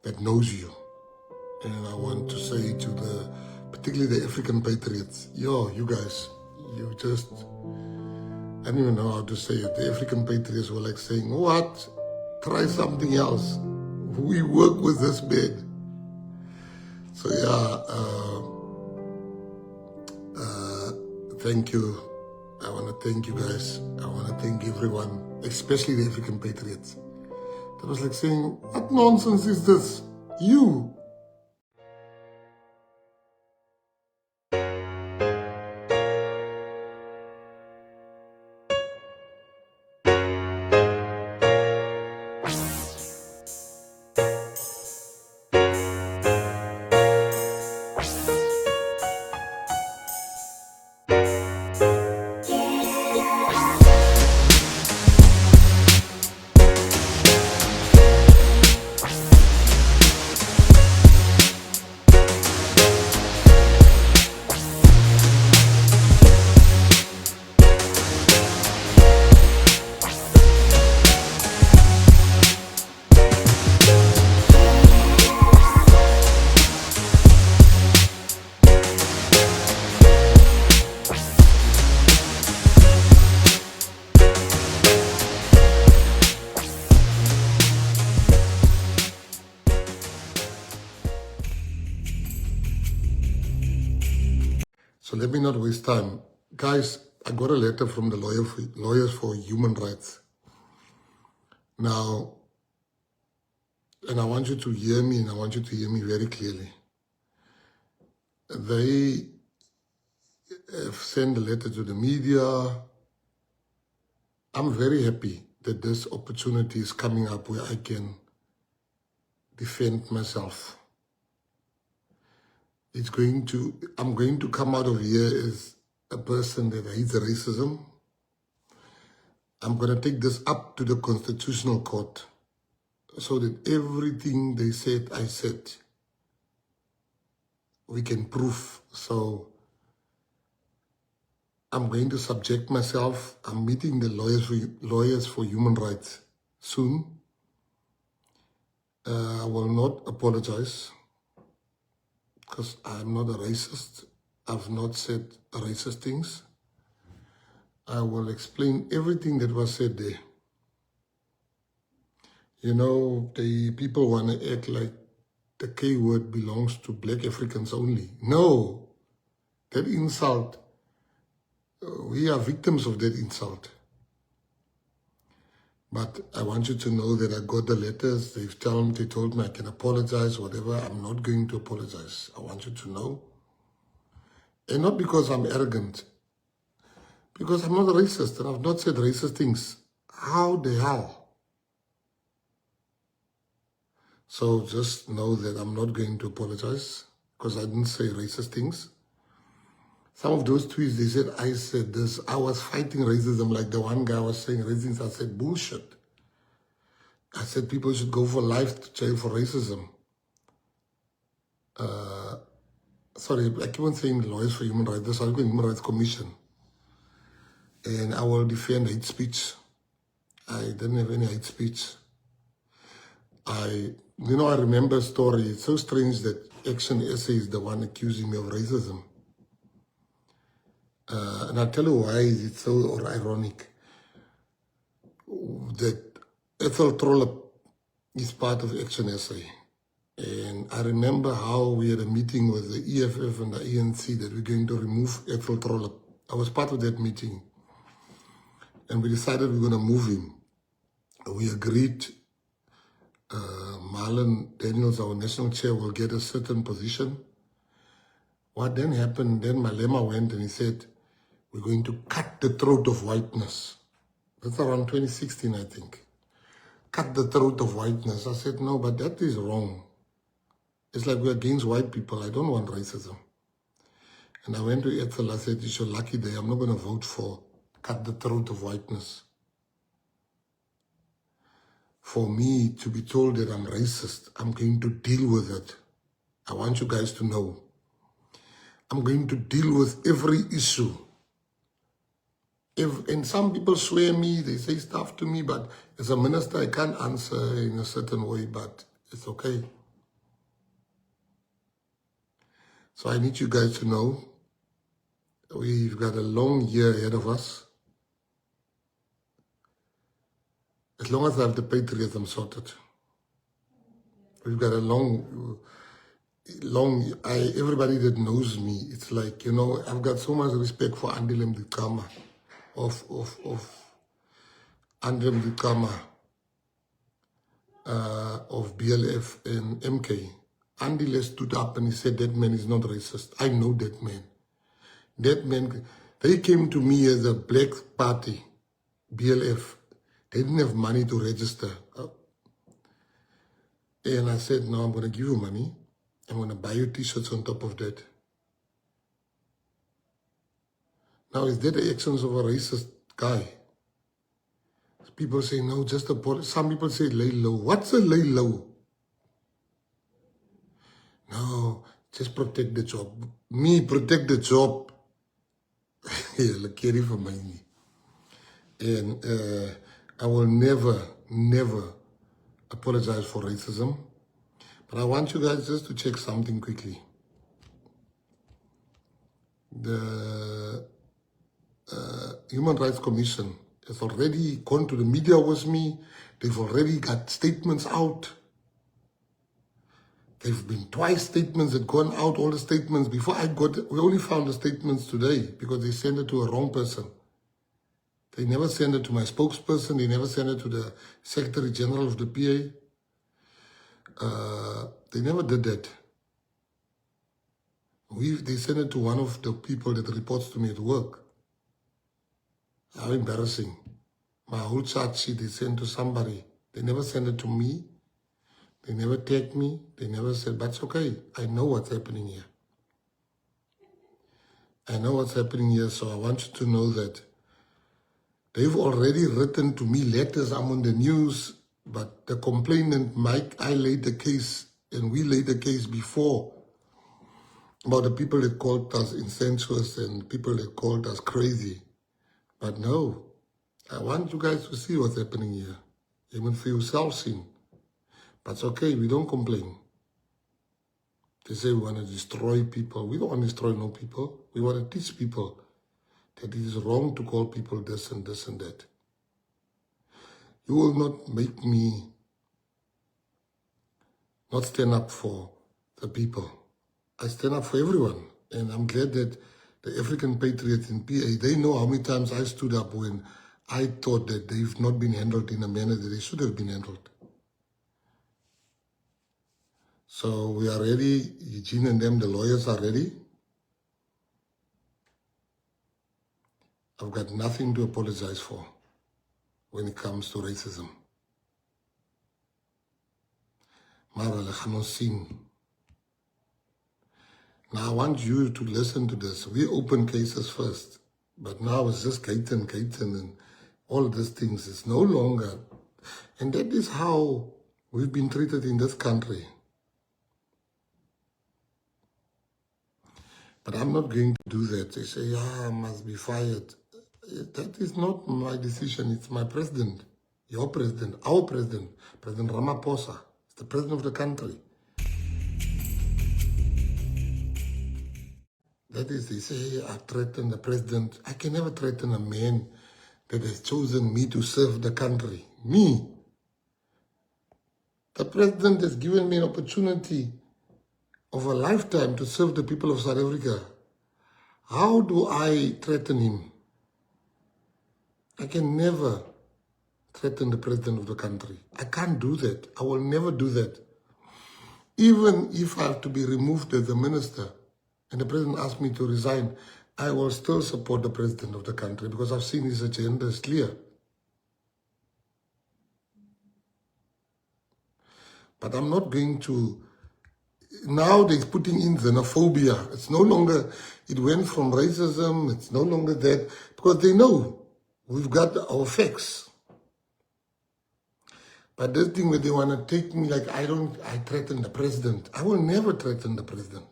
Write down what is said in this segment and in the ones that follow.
that knows you. And I want to say to particularly the African patriots, you guys, you just, I don't even know how to say it. The African patriots were like saying, what? Try something else. We work with this bed. So thank you. I want to thank you guys. I want to thank everyone, especially the African patriots. That was like saying, what nonsense is this? You. So let me not waste time. Guys, I got a letter from the Lawyers for Human Rights. Now, and I want you to hear me, and I want you to hear me very clearly. They have sent a letter to the media. I'm very happy that this opportunity is coming up where I can defend myself. I'm going to come out of here as a person that hates racism. I'm going to take this up to the Constitutional Court so that everything they said, I said, we can prove. So I'm going to subject myself. I'm meeting the Lawyers for Human Rights soon. I will not apologize, because I'm not a racist. I've not said racist things. I will explain everything that was said there. You know, the people want to act like the K word belongs to black Africans only. No, that insult, we are victims of that insult. But I want you to know that I got the letters. They told me I can apologize, whatever. I'm not going to apologize. I want you to know. And not because I'm arrogant. Because I'm not a racist and I've not said racist things. How the hell? So just know that I'm not going to apologize because I didn't say racist things. Some of those tweets, they said, I said this. I was fighting racism like the one guy was saying racism. I said, bullshit. I said people should go for life to jail for racism. Sorry, I keep on saying Lawyers for Human Rights. This is the Human Rights Commission. And I will defend hate speech. I didn't have any hate speech. I remember a story. It's so strange that Action SA is the one accusing me of racism. And I'll tell you why it's so ironic. That Ethel Trollop is part of Action SA. And I remember how we had a meeting with the EFF and the ANC that we're going to remove Ethel Trollop. I was part of that meeting. And we decided we're going to move him. We agreed Marlon Daniels, our national chair, will get a certain position. What then happened, then Malema went and he said, we're going to cut the throat of whiteness. That's around 2016, I think. Cut the throat of whiteness. I said, no, but that is wrong. It's like we're against white people. I don't want racism. And I went to Ethel. I said, it's your lucky day. I'm not going to vote for cut the throat of whiteness. For me to be told that I'm racist, I'm going to deal with it. I want you guys to know. I'm going to deal with every issue. And some people swear me, they say stuff to me, but as a minister, I can't answer in a certain way, but it's okay. So I need you guys to know we've got a long year ahead of us. As long as I have the patriotism sorted. We've got a everybody that knows me, it's like, I've got so much respect for Andilem Dikama, of Andilem Dikama, of BLF and MK. Andile stood up and he said, that man is not racist. I know that man. That man, they came to me as a black party, BLF. They didn't have money to register. And I said, no, I'm going to give you money. I'm going to buy you t-shirts on top of that. Now, is that the actions of a racist guy? People say, no, just a policy. Some people say, lay low. What's a lay low? No, just protect the job. Me, protect the job. Carry for money. And I will never apologize for racism. But I want you guys just to check something quickly. The Human Rights Commission has already gone to the media with me. They've already got statements out. They've been twice statements that gone out, all the statements. Before I got, we only found the statements today because they sent it to a wrong person. They never sent it to my spokesperson. They never sent it to the Secretary General of the PA. They never did that. They sent it to one of the people that reports to me at work. How embarrassing. My whole chart sheet they sent to somebody. They never sent it to me. They never tagged me. They never said, but it's okay. I know what's happening here. I know what's happening here, so I want you to know that they've already written to me letters. I'm on the news, but the complainant, Mike, I laid the case, and we laid the case before about the people that called us insensuous and people that called us crazy. But no, I want you guys to see what's happening here. Even for yourself seen. But it's okay, we don't complain. They say we want to destroy people. We don't want to destroy no people. We want to teach people that it is wrong to call people this and this and that. You will not make me not stand up for the people. I stand up for everyone. And I'm glad that the African patriots in PA, they know how many times I stood up when I thought that they've not been handled in a manner that they should have been handled. So we are ready. Eugene and them, the lawyers are ready. I've got nothing to apologize for when it comes to racism. Now I want you to listen to this. We open cases first, but now it's just Gayton, and all these things. It's no longer. And that is how we've been treated in this country. But I'm not going to do that. They say, I must be fired. That is not my decision. It's my president, your president, our president, President Ramaphosa. It's the president of the country. That is, they say, I threaten the president. I can never threaten a man that has chosen me to serve the country. Me. The president has given me an opportunity of a lifetime to serve the people of South Africa. How do I threaten him? I can never threaten the president of the country. I can't do that. I will never do that. Even if I have to be removed as a minister and the president asks me to resign, I will still support the president of the country because I've seen his agenda is clear. But I'm not going to. Now they're putting in xenophobia. It's no longer, it went from racism, it's no longer that, because they know we've got our facts. But this thing where they want to take me like I threaten the president. I will never threaten the president.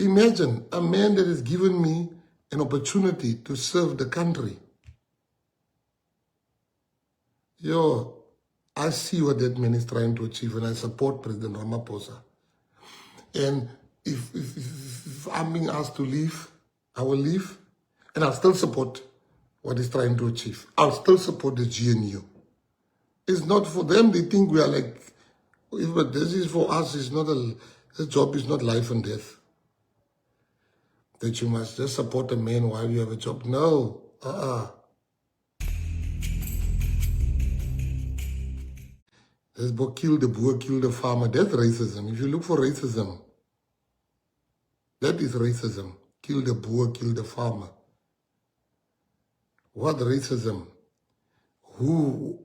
Imagine a man that has given me an opportunity to serve the country. I see what that man is trying to achieve and I support President Ramaphosa. And If I'm being asked to leave, I will leave, and I'll still support what he's trying to achieve. I'll still support the GNU. It's not for them. They think we are like, but this is for us. It's not this job is not life and death. That you must just support a man while you have a job. No. This book, kill the boer, kill the farmer. That's racism. If you look for racism, that is racism. Kill the boer, kill the farmer. What racism? Who?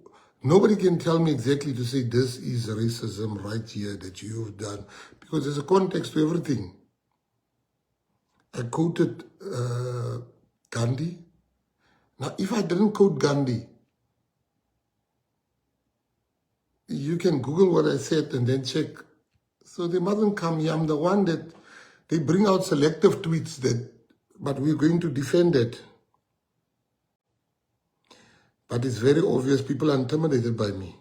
Nobody can tell me exactly to say this is racism right here that you've done. Because there's a context to everything. I quoted Gandhi. Now, if I didn't quote Gandhi, you can Google what I said and then check. So they mustn't come here. I'm the one that they bring out selective tweets but we're going to defend it. But it's very obvious people are intimidated by me.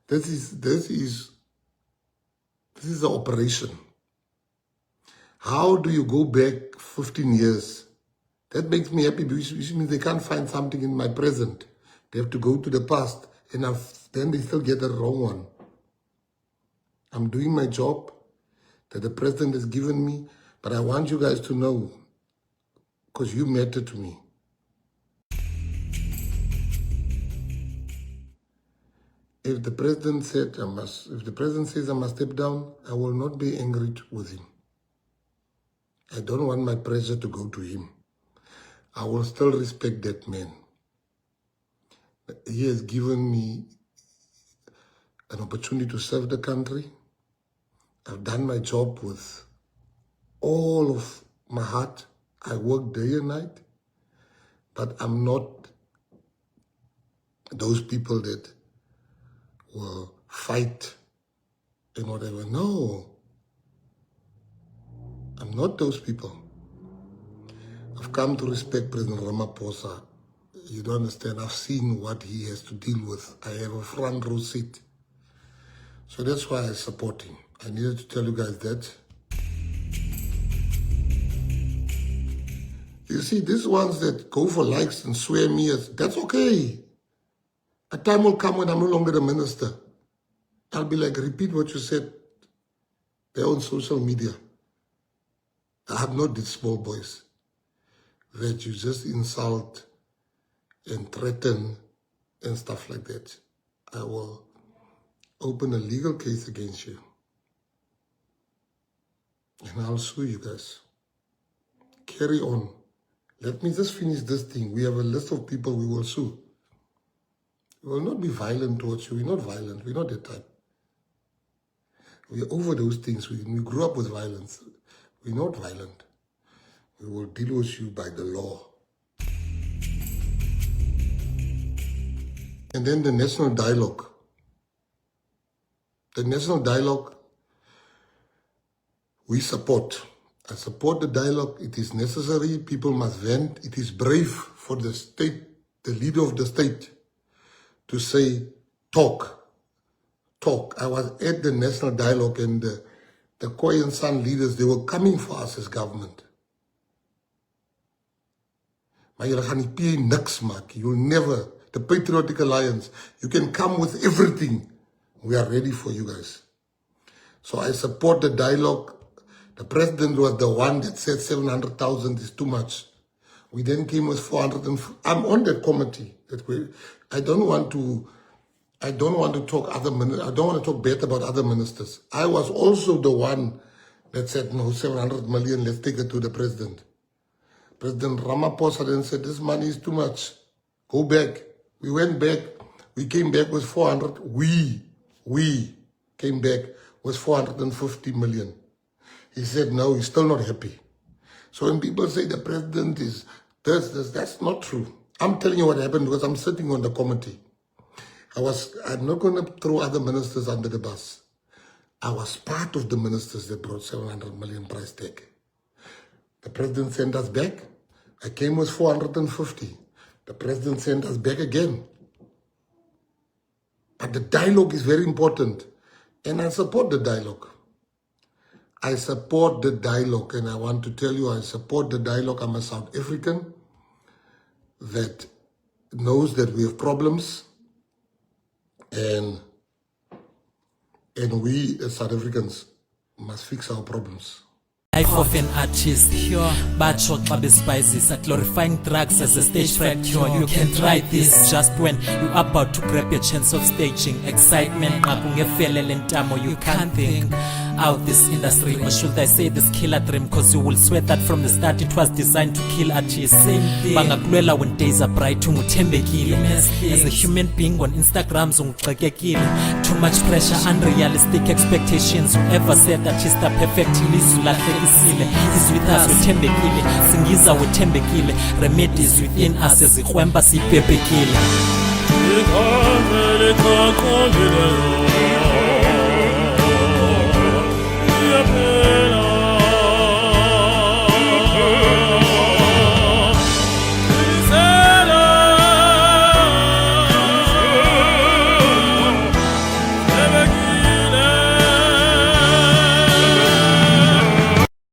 This is the operation. How do you go back 15 years? That makes me happy because it means they can't find something in my present. They have to go to the past, and then they still get the wrong one. I'm doing my job that the president has given me, but I want you guys to know, because you matter to me. If the president says I must step down, I will not be angry with him. I don't want my pressure to go to him. I will still respect that man. He has given me an opportunity to serve the country. I've done my job with all of my heart. I work day and night, but I'm not those people that will fight and whatever. No, I'm not those people. I've come to respect President Ramaphosa. You don't understand. I've seen what he has to deal with. I have a front row seat. So that's why I support him. I needed to tell you guys that. You see, these ones that go for likes and swear me, that's okay. A time will come when I'm no longer the minister. I'll be like, repeat what you said. They're on social media. I have not these small boys that you just insult and threaten and stuff like that. I will open a legal case against you. And I'll sue you guys. Carry on. Let me just finish this thing. We have a list of people we will sue. We will not be violent towards you. We're not violent. We're not that type. We're over those things. We grew up with violence. We're not violent. We will deal with you by the law. And then the national dialogue. The national dialogue, we support. I support the dialogue. It is necessary. People must vent. It is brave for the state, the leader of the state, to say, talk. I was at the national dialogue and the Koi and San leaders, they were coming for us as government. Maar julle gaan nie P niks maak. You'll never, the Patriotic Alliance, you can come with everything. We are ready for you guys. So I support the dialogue. The president was the one that said 700,000 is too much. We then came with 400. I'm on that committee. I don't want to talk I don't want to talk bad about other ministers. I was also the one that said, no, 700 million, let's take it to the president. President Ramaphosa then said, this money is too much. Go back. We went back. We came back with 400. We came back with 450 million. He said, no, he's still not happy. So when people say the president is this, that's not true. I'm telling you what happened because I'm sitting on the committee. I'm not going to throw other ministers under the bus. I was part of the ministers that brought 700 million price tag. The president sent us back. I came with 450. The president sent us back again. But the dialogue is very important. And I support the dialogue. I support the dialogue, and I want to tell you I support the dialogue. I'm a South African that knows that we have problems, and we as South Africans must fix our problems. Life of an artist, bad shot spices, glorifying drugs as a stage fright cure. You can try this just when you're about to grab your chance of staging. Excitement, you can't think out this industry, or should I say this killer dream, cause you will swear that from the start it was designed to kill artists. Bangakulela when days are bright, as a human being on Instagram, too much pressure, unrealistic expectations. Whoever said that artists are perfect, is with us, wethembekile, singiza wethembekile, remedies within us, as ikhwemba sipepekile.